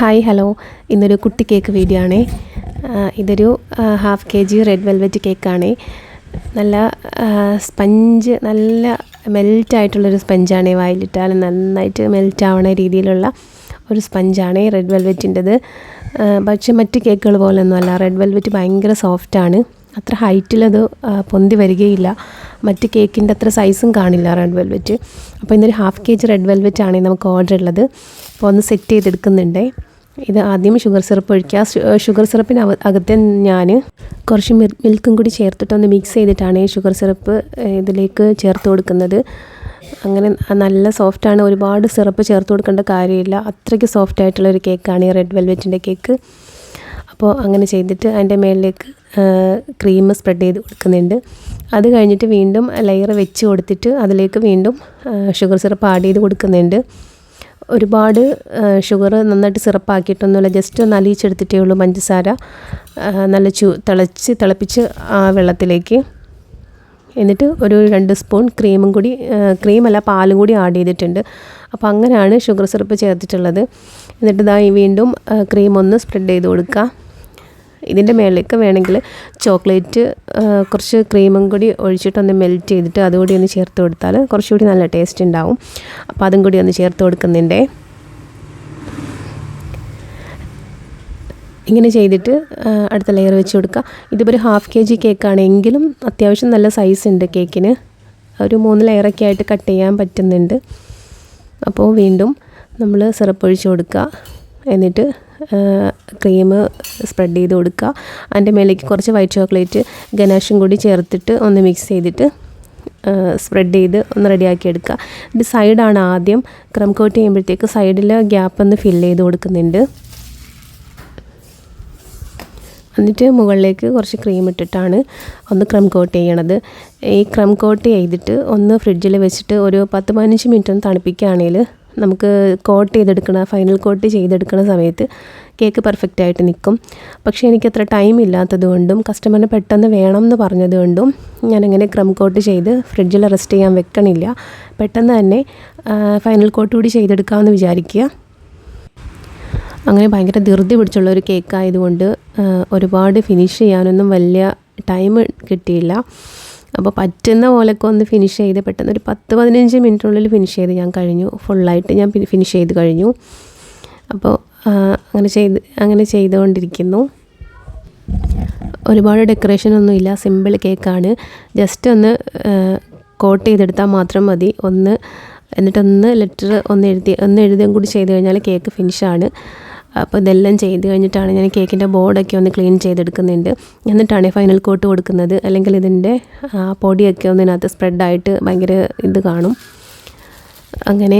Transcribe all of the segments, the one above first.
Hi hello ഇന്നൊരു കുട്ടി cake video ആണേ. ഇതൊരു ഹാഫ് kg റെഡ് വെൽവെറ്റ് കേക്കാണ്. നല്ല സ്പഞ്ച്, നല്ല മെൽറ്റായിട്ടുള്ളൊരു സ്പഞ്ചാണ്. വായിലിട്ടാൽ നന്നായിട്ട് മെൽറ്റ് ആവണ രീതിയിലുള്ള ഒരു സ്പഞ്ചാണ് റെഡ് വെൽവെറ്റിൻ്റെത്. പക്ഷേ മറ്റ് കേക്കുകൾ പോലൊന്നുമല്ല. റെഡ് വെൽവെറ്റ് ഭയങ്കര സോഫ്റ്റാണ്. അത്ര ഹൈറ്റിലത് പൊന്തി വരികയില്ല. മറ്റ് കേക്കിൻ്റെ അത്ര സൈസും കാണില്ല റെഡ് വെൽവെറ്റ്. അപ്പോൾ ഇന്നൊരു ഹാഫ് kg റെഡ് വെൽവെറ്റ് ആണ് നമുക്ക് ഓർഡർ ഉള്ളത്. അപ്പോൾ ഒന്ന് സെറ്റ് ചെയ്തെടുക്കുന്നുണ്ട്. ഇത് ആദ്യം ഷുഗർ സിറപ്പ് ഒഴിക്കുക. ഷുഗർ സിറപ്പിന് അകത്ത് ഞാൻ കുറച്ച് മിൽക്കും കൂടി ചേർത്തിട്ടൊന്ന് മിക്സ് ചെയ്തിട്ടാണ് ഷുഗർ സിറപ്പ് ഇതിലേക്ക് ചേർത്ത് കൊടുക്കുന്നത്. അങ്ങനെ നല്ല സോഫ്റ്റാണ്. ഒരുപാട് സിറപ്പ് ചേർത്ത് കൊടുക്കേണ്ട കാര്യമില്ല. അത്രയ്ക്ക് സോഫ്റ്റായിട്ടുള്ളൊരു കേക്കാണ് ഈ റെഡ് വെൽവെറ്റിൻ്റെ കേക്ക്. അപ്പോൾ അങ്ങനെ ചെയ്തിട്ട് അതിൻ്റെ മേളിലേക്ക് ക്രീം സ്പ്രെഡ് ചെയ്ത് കൊടുക്കുന്നുണ്ട്. അത് കഴിഞ്ഞിട്ട് വീണ്ടും ലെയർ വെച്ച് കൊടുത്തിട്ട് അതിലേക്ക് വീണ്ടും ഷുഗർ സിറപ്പ് ആഡ് ചെയ്ത് കൊടുക്കുന്നുണ്ട്. ഒരുപാട് ഷുഗർ നന്നായിട്ട് സിറപ്പാക്കിയിട്ടൊന്നുമില്ല, ജസ്റ്റ് ഒന്ന് അലിയിച്ചെടുത്തിട്ടേ ഉള്ളൂ പഞ്ചസാര. നല്ല തിളപ്പിച്ച് ആ വെള്ളത്തിലേക്ക് എന്നിട്ട് ഒരു 2 സ്പൂൺ ക്രീമല്ല പാലും കൂടി ആഡ് ചെയ്തിട്ടുണ്ട്. അപ്പോൾ അങ്ങനെയാണ് ഷുഗർ സിറപ്പ് ചേർത്തിട്ടുള്ളത്. എന്നിട്ട് ഇതായി വീണ്ടും ക്രീം ഒന്ന് സ്പ്രെഡ് ചെയ്ത് കൊടുക്കുക. ഇതിൻ്റെ മേളിലേക്ക് വേണമെങ്കിൽ ചോക്ലേറ്റ് കുറച്ച് ക്രീമും കൂടി ഒഴിച്ചിട്ടൊന്ന് മെൽറ്റ് ചെയ്തിട്ട് അതുകൂടി ഒന്ന് ചേർത്ത് കൊടുത്താൽ കുറച്ചുകൂടി നല്ല ടേസ്റ്റ് ഉണ്ടാവും. അപ്പോൾ അതും കൂടി ഒന്ന് ചേർത്ത് കൊടുക്കുന്നുണ്ട്. ഇങ്ങനെ ചെയ്തിട്ട് അടുത്ത ലെയർ വെച്ച് കൊടുക്കുക. ഇതിപ്പോൾ ഒരു ഹാഫ് kg കേക്കാണ് എങ്കിലും അത്യാവശ്യം നല്ല സൈസ് ഉണ്ട് കേക്കിന്. ഒരു 3 ലെയറൊക്കെ ആയിട്ട് കട്ട് ചെയ്യാൻ പറ്റുന്നുണ്ട്. അപ്പോൾ വീണ്ടും നമ്മൾ സിറപ്പ് ഒഴിച്ച് കൊടുക്കുക. എന്നിട്ട് ക്രീം സ്പ്രെഡ് ചെയ്ത് കൊടുക്കുക. അതിൻ്റെ മേലേക്ക് കുറച്ച് വൈറ്റ് ചോക്ലേറ്റ് ഗനാഷും കൂടി ചേർത്തിട്ട് ഒന്ന് മിക്സ് ചെയ്തിട്ട് സ്പ്രെഡ് ചെയ്ത് ഒന്ന് റെഡിയാക്കി എടുക്കുക. ഇത് സൈഡാണ് ആദ്യം ക്രം കോട്ട് ചെയ്യുമ്പോഴത്തേക്ക് സൈഡിൽ ഗ്യാപ്പ് ഒന്ന് ഫില്ല് ചെയ്ത് കൊടുക്കുന്നുണ്ട്. എന്നിട്ട് മുകളിലേക്ക് കുറച്ച് ക്രീം ഇട്ടിട്ടാണ് ഒന്ന് ക്രം കോട്ട് ചെയ്യണത്. ഈ ക്രം കോട്ട് ചെയ്തിട്ട് ഒന്ന് ഫ്രിഡ്ജിൽ വെച്ചിട്ട് ഒരു 10-15 മിനിറ്റ് ഒന്ന് തണുപ്പിക്കുകയാണെങ്കിൽ നമുക്ക് ഫൈനൽ കോട്ട് ചെയ്തെടുക്കുന്ന സമയത്ത് കേക്ക് പെർഫെക്റ്റ് ആയിട്ട് നിൽക്കും. പക്ഷേ എനിക്കത്ര ടൈം ഇല്ലാത്തത് കൊണ്ടും കസ്റ്റമറിന് പെട്ടെന്ന് വേണം എന്ന് പറഞ്ഞതുകൊണ്ടും ഞാനങ്ങനെ ക്രം കോട്ട് ചെയ്ത് ഫ്രിഡ്ജിൽ റെസ്റ്റ് ചെയ്യാൻ വെക്കണില്ല. പെട്ടെന്ന് തന്നെ ഫൈനൽ കോട്ട് കൂടി ചെയ്തെടുക്കാമെന്ന് വിചാരിക്കുക. അങ്ങനെ ഭയങ്കര ധൃതി പിടിച്ചുള്ള ഒരു കേക്ക് ആയതുകൊണ്ട് ഒരുപാട് ഫിനിഷ് ചെയ്യാനൊന്നും വലിയ ടൈം കിട്ടിയില്ല. അപ്പോൾ പറ്റുന്ന പോലെയൊക്കെ ഒന്ന് ഫിനിഷ് ചെയ്ത് പെട്ടെന്ന് ഒരു 10-15 മിനിറ്റിനുള്ളിൽ ഫിനിഷ് ചെയ്ത് ഞാൻ കഴിഞ്ഞു. ഫുള്ളായിട്ട് ഞാൻ ഫിനിഷ് ചെയ്ത് കഴിഞ്ഞു. അപ്പോൾ അങ്ങനെ ചെയ്തുകൊണ്ടിരിക്കുന്നു. ഒരുപാട് ഡെക്കറേഷനൊന്നും ഇല്ല, സിമ്പിൾ കേക്കാണ്. ജസ്റ്റ് ഒന്ന് കോട്ട് ചെയ്തെടുത്താൽ മാത്രം മതി. എന്നിട്ടൊന്ന് ലെറ്റർ ഒന്ന് എഴുതുകയും കൂടി ചെയ്ത് കഴിഞ്ഞാൽ കേക്ക് ഫിനിഷാണ്. അപ്പോൾ ഇതെല്ലാം ചെയ്ത് കഴിഞ്ഞിട്ടാണ് ഞാൻ കേക്കിൻ്റെ ബോർഡൊക്കെ ഒന്ന് ക്ലീൻ ചെയ്തെടുക്കുന്നുണ്ട്. എന്നിട്ടാണ് ഫൈനൽ കോട്ട് കൊടുക്കുന്നത്. അല്ലെങ്കിൽ ഇതിൻ്റെ പൊടിയൊക്കെ ഒന്നിനകത്ത് സ്പ്രെഡായിട്ട് ഭയങ്കര ഇത് കാണും. അങ്ങനെ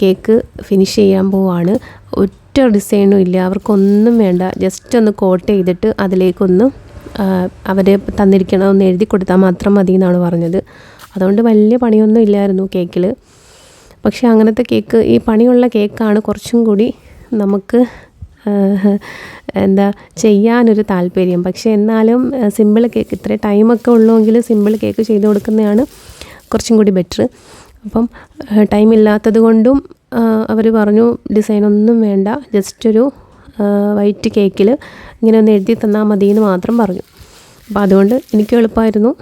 കേക്ക് ഫിനിഷ് ചെയ്യാൻ പോവാണ്. ഒറ്റ ഡിസൈനും ഇല്ല, അവർക്കൊന്നും വേണ്ട. ജസ്റ്റ് ഒന്ന് കോട്ട് ചെയ്തിട്ട് അതിലേക്കൊന്ന് അവർ തന്നിരിക്കണമെന്ന് എഴുതി കൊടുത്താൽ മാത്രം മതി എന്നാണ് പറഞ്ഞത്. അതുകൊണ്ട് വലിയ പണിയൊന്നും ഇല്ലായിരുന്നു കേക്കിൽ. പക്ഷേ അങ്ങനത്തെ കേക്ക്, ഈ പണിയുള്ള കേക്കാണ് കുറച്ചും കൂടി നമുക്ക് ചെയ്യാനൊരു താല്പര്യം. പക്ഷേ എന്നാലും സിമ്പിൾ കേക്ക്, ഇത്രയും ടൈമൊക്കെ ഉള്ളുവെങ്കിൽ സിമ്പിൾ കേക്ക് ചെയ്ത് കൊടുക്കുന്നതാണ് കുറച്ചും കൂടി ബെറ്റർ. അപ്പം ടൈം ഇല്ലാത്തത് കൊണ്ടും അവർ പറഞ്ഞു ഡിസൈനൊന്നും വേണ്ട, ജസ്റ്റ് ഒരു വൈറ്റ് കേക്കിൽ ഇങ്ങനെ ഒന്ന് എഴുതി തന്നാൽ മതി എന്ന് മാത്രം പറഞ്ഞു. അപ്പോൾ അതുകൊണ്ട് എനിക്ക് എളുപ്പമായിരുന്നു.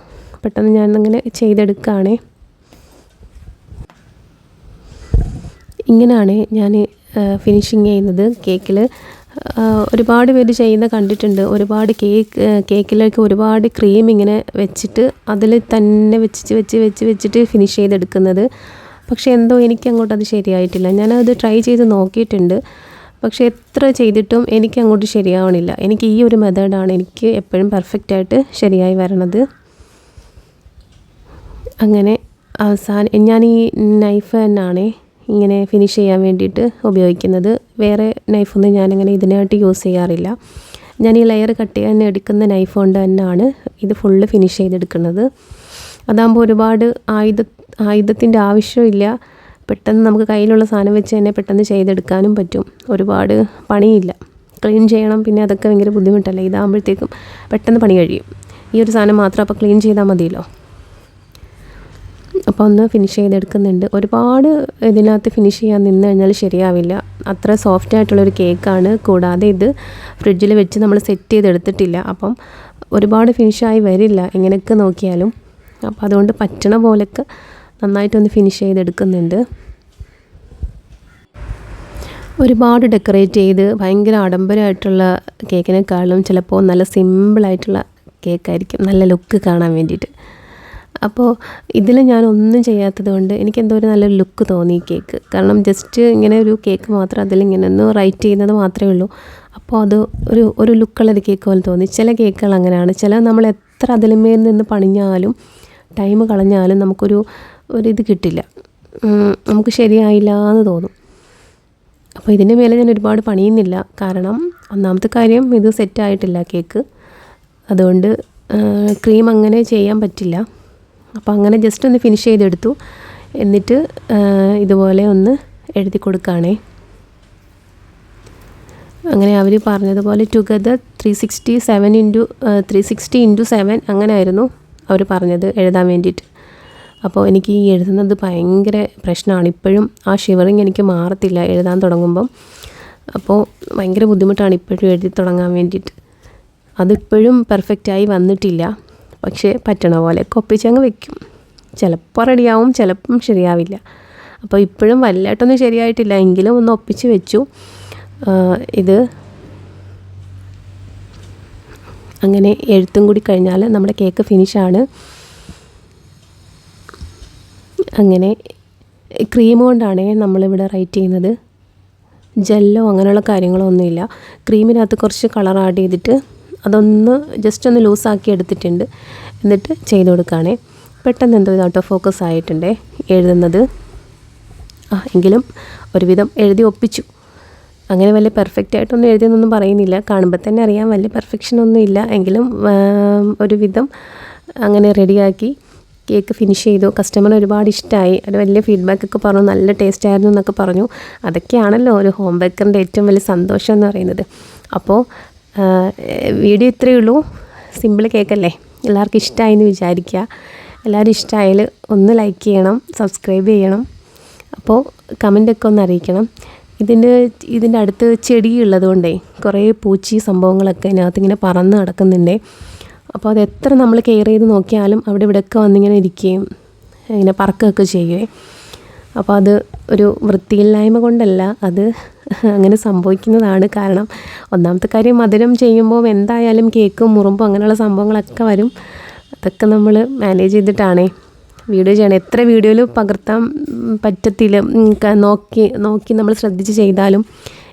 പെട്ടെന്ന് ഞാനങ്ങനെ ചെയ്തെടുക്കുകയാണേ. ഇങ്ങനെയാണ് ഞാൻ ഫിനിഷിങ് ചെയ്യുന്നത് കേക്കിൽ. ഒരുപാട് പേര് ചെയ്യുന്ന കണ്ടിട്ടുണ്ട്. ഒരുപാട് കേക്കിലേക്ക് ഒരുപാട് ക്രീം ഇങ്ങനെ വെച്ചിട്ട് അതിൽ തന്നെ വെച്ചിട്ട് ഫിനിഷ് ചെയ്തെടുക്കുന്നത്. പക്ഷേ എന്തോ എനിക്കങ്ങോട്ട് അത് ശരിയായിട്ടില്ല. ഞാനത് ട്രൈ ചെയ്ത് നോക്കിയിട്ടുണ്ട്. പക്ഷേ എത്ര ചെയ്തിട്ടും എനിക്കങ്ങോട്ട് ശരിയാവണില്ല. എനിക്ക് ഈ ഒരു മെത്തേഡാണ് എനിക്ക് എപ്പോഴും പെർഫെക്റ്റായിട്ട് ശരിയായി വരണത്. അങ്ങനെ അവസാനം ഞാൻ ഈ നൈഫ് തന്നെയാണ് ഇങ്ങനെ ഫിനിഷ് ചെയ്യാൻ വേണ്ടിയിട്ട് ഉപയോഗിക്കുന്നത്. വേറെ നൈഫൊന്നും ഞാനങ്ങനെ ഇതിനായിട്ട് യൂസ് ചെയ്യാറില്ല. ഞാൻ ഈ ലെയർ കട്ട് ചെയ്യാൻ എടുക്കുന്ന നൈഫ് കൊണ്ട് തന്നെയാണ് ഇത് ഫുള്ള് ഫിനിഷ് ചെയ്തെടുക്കുന്നത്. അതാകുമ്പോൾ ഒരുപാട് ആയുധത്തിൻ്റെ ആവശ്യമില്ല. പെട്ടെന്ന് നമുക്ക് കയ്യിലുള്ള സാധനം വെച്ച് തന്നെ പെട്ടെന്ന് ചെയ്തെടുക്കാനും പറ്റും. ഒരുപാട് പണിയില്ല. ക്ലീൻ ചെയ്യണം, പിന്നെ അതൊക്കെ ഭയങ്കര ബുദ്ധിമുട്ടല്ലേ. ഇതാകുമ്പോഴത്തേക്കും പെട്ടെന്ന് പണി കഴിയും. ഈ ഒരു സാധനം മാത്രം അപ്പോൾ ക്ലീൻ ചെയ്താൽ മതിയല്ലോ. അപ്പോൾ ഒന്ന് ഫിനിഷ് ചെയ്തെടുക്കുന്നുണ്ട്. ഒരുപാട് ഇതിനകത്ത് ഫിനിഷ് ചെയ്യാൻ നിന്ന് കഴിഞ്ഞാൽ ശരിയാവില്ല. അത്ര സോഫ്റ്റ് ആയിട്ടുള്ളൊരു കേക്കാണ്. കൂടാതെ ഇത് ഫ്രിഡ്ജിൽ വെച്ച് നമ്മൾ സെറ്റ് ചെയ്തെടുത്തിട്ടില്ല. അപ്പം ഒരുപാട് ഫിനിഷായി വരില്ല എങ്ങനെയൊക്കെ നോക്കിയാലും. അപ്പോൾ അതുകൊണ്ട് പറ്റണ പോലെയൊക്കെ നന്നായിട്ടൊന്ന് ഫിനിഷ് ചെയ്തെടുക്കുന്നുണ്ട്. ഒരുപാട് ഡെക്കറേറ്റ് ചെയ്ത് ഭയങ്കര ആഡംബരമായിട്ടുള്ള കേക്കിനെക്കാളും ചിലപ്പോൾ നല്ല സിമ്പിളായിട്ടുള്ള കേക്കായിരിക്കും നല്ല ലുക്ക് കാണാൻ വേണ്ടിയിട്ട്. അപ്പോൾ ഇതിൽ ഞാനൊന്നും ചെയ്യാത്തത് കൊണ്ട് എനിക്കെന്തോ ഒരു നല്ലൊരു ലുക്ക് തോന്നി ഈ കേക്ക്. കാരണം ജസ്റ്റ് ഇങ്ങനെ ഒരു കേക്ക് മാത്രം അതിലിങ്ങനെ ഒന്ന് റൈറ്റ് ചെയ്യുന്നത് മാത്രമേ ഉള്ളൂ. അപ്പോൾ അത് ഒരു ലുക്കുള്ളൊരു കേക്ക് പോലെ തോന്നി. ചില കേക്കുകൾ അങ്ങനെയാണ്. ചില നമ്മൾ എത്ര അതിലുമേൽ നിന്ന് പണിഞ്ഞാലും ടൈം കളഞ്ഞാലും നമുക്കൊരു ഇത് കിട്ടില്ല, നമുക്ക് ശരിയായില്ല എന്ന് തോന്നും. അപ്പോൾ ഇതിൻ്റെ മേലെ ഞാൻ ഒരുപാട് പണിയുന്നില്ല. കാരണം ഒന്നാമത്തെ കാര്യം ഇത് സെറ്റായിട്ടില്ല കേക്ക്. അതുകൊണ്ട് ക്രീം അങ്ങനെ ചെയ്യാൻ പറ്റില്ല. അപ്പോൾ അങ്ങനെ ജസ്റ്റ് ഒന്ന് ഫിനിഷ് ചെയ്തെടുത്തു. എന്നിട്ട് ഇതുപോലെ ഒന്ന് എഴുതി കൊടുക്കുകയാണേ. അങ്ങനെ അവർ പറഞ്ഞതുപോലെ ടുഗദർ 360 × 7 അങ്ങനെയായിരുന്നു അവർ പറഞ്ഞത് എഴുതാൻ വേണ്ടിയിട്ട്. അപ്പോൾ എനിക്ക് ഈ എഴുതുന്നത് ഭയങ്കര പ്രശ്നമാണ്. ഇപ്പോഴും ആ ഷിവറിങ് എനിക്ക് മാറത്തില്ല എഴുതാൻ തുടങ്ങുമ്പം. അപ്പോൾ ഭയങ്കര ബുദ്ധിമുട്ടാണ് ഇപ്പോഴും എഴുതി തുടങ്ങാൻ വേണ്ടിയിട്ട്. അതിപ്പോഴും പെർഫെക്റ്റായി വന്നിട്ടില്ല. പക്ഷേ പറ്റണ പോലെ ഒപ്പിച്ചങ്ങ് വെക്കും. ചിലപ്പോൾ റെഡിയാവും, ചിലപ്പം ശരിയാവില്ല. അപ്പോൾ ഇപ്പോഴും വലുതായിട്ടൊന്നും ശരിയായിട്ടില്ല, എങ്കിലും ഒന്ന് ഒപ്പിച്ച് വെച്ചു. ഇത് അങ്ങനെ എഴുത്തും കൂടി കഴിഞ്ഞാൽ നമ്മുടെ കേക്ക് ഫിനിഷാണ്. അങ്ങനെ ക്രീം കൊണ്ടാണ് നമ്മളിവിടെ റൈറ്റ് ചെയ്യുന്നത്. ജെല്ലോ അങ്ങനെയുള്ള കാര്യങ്ങളോ ഒന്നുമില്ല. ക്രീമിനകത്ത് കുറച്ച് കളർ ആഡ് ചെയ്തിട്ട് അതൊന്ന് ജസ്റ്റ് ഒന്ന് ലൂസാക്കി എടുത്തിട്ടുണ്ട്. എന്നിട്ട് ചെയ്ത് കൊടുക്കുകയാണേ. പെട്ടെന്ന് എന്തോ ഇത് ഔട്ട് ഓഫ് ഫോക്കസ് ആയിട്ടുണ്ടേ എഴുതുന്നത്. എങ്കിലും ഒരുവിധം എഴുതി ഒപ്പിച്ചു. അങ്ങനെ വലിയ പെർഫെക്റ്റ് ആയിട്ടൊന്നും എഴുതിയെന്നൊന്നും പറയുന്നില്ല. കാണുമ്പോൾ തന്നെ അറിയാം വലിയ പെർഫെക്ഷനൊന്നും ഇല്ല. എങ്കിലും ഒരുവിധം അങ്ങനെ റെഡിയാക്കി കേക്ക് ഫിനിഷ് ചെയ്തു. കസ്റ്റമറിന് ഒരുപാട് ഇഷ്ടമായി. അത് വലിയ ഫീഡ്ബാക്കൊക്കെ പറഞ്ഞു, നല്ല ടേസ്റ്റ് ആയിരുന്നു എന്നൊക്കെ പറഞ്ഞു. അതൊക്കെയാണല്ലോ ഒരു ഹോം ബേക്കറിൻ്റെ ഏറ്റവും വലിയ സന്തോഷം എന്ന് പറയുന്നത്. അപ്പോൾ വീഡിയോ ഇത്രയേ ഉള്ളൂ. സിമ്പിൾ കേക്കല്ലേ, എല്ലാവർക്കും ഇഷ്ടമായി എന്ന് വിചാരിക്കുക. എല്ലാവരും ഇഷ്ടമായാൽ ഒന്ന് ലൈക്ക് ചെയ്യണം, സബ്സ്ക്രൈബ് ചെയ്യണം. അപ്പോൾ കമൻ്റൊക്കെ ഒന്ന് അറിയിക്കണം. ഇതിൻ്റെ അടുത്ത് ചെടിയുള്ളത് കൊണ്ടേ കുറേ പൂച്ചി സംഭവങ്ങളൊക്കെ ഇതിനകത്ത് ഇങ്ങനെ പറന്ന് നടക്കുന്നുണ്ടേ. അപ്പോൾ അത് എത്ര നമ്മൾ കെയർ ചെയ്ത് നോക്കിയാലും അവിടെ ഇവിടെയൊക്കെ വന്നിങ്ങനെ ഇരിക്കുകയും ഇങ്ങനെ പറക്കുകയൊക്കെ ചെയ്യുവേ. അപ്പോൾ അത് ഒരു വൃത്തിയില്ലായ്മ കൊണ്ടല്ല, അത് അങ്ങനെ സംഭവിക്കുന്നതാണ്. കാരണം ഒന്നാമത്തെ കാര്യം മധുരം ചെയ്യുമ്പോൾ എന്തായാലും കേക്കും മുറുമ്പും അങ്ങനെയുള്ള സംഭവങ്ങളൊക്കെ വരും. അതൊക്കെ നമ്മൾ മാനേജ് ചെയ്തിട്ടാണേ വീഡിയോ ചെയ്യണം. എത്ര വീഡിയോയിൽ പകർത്താൻ പറ്റത്തില്ല, നോക്കി നമ്മൾ ശ്രദ്ധിച്ച് ചെയ്താലും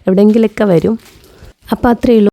എവിടെയെങ്കിലുമൊക്കെ വരും. അപ്പോൾ അത്രയേ ഉള്ളൂ.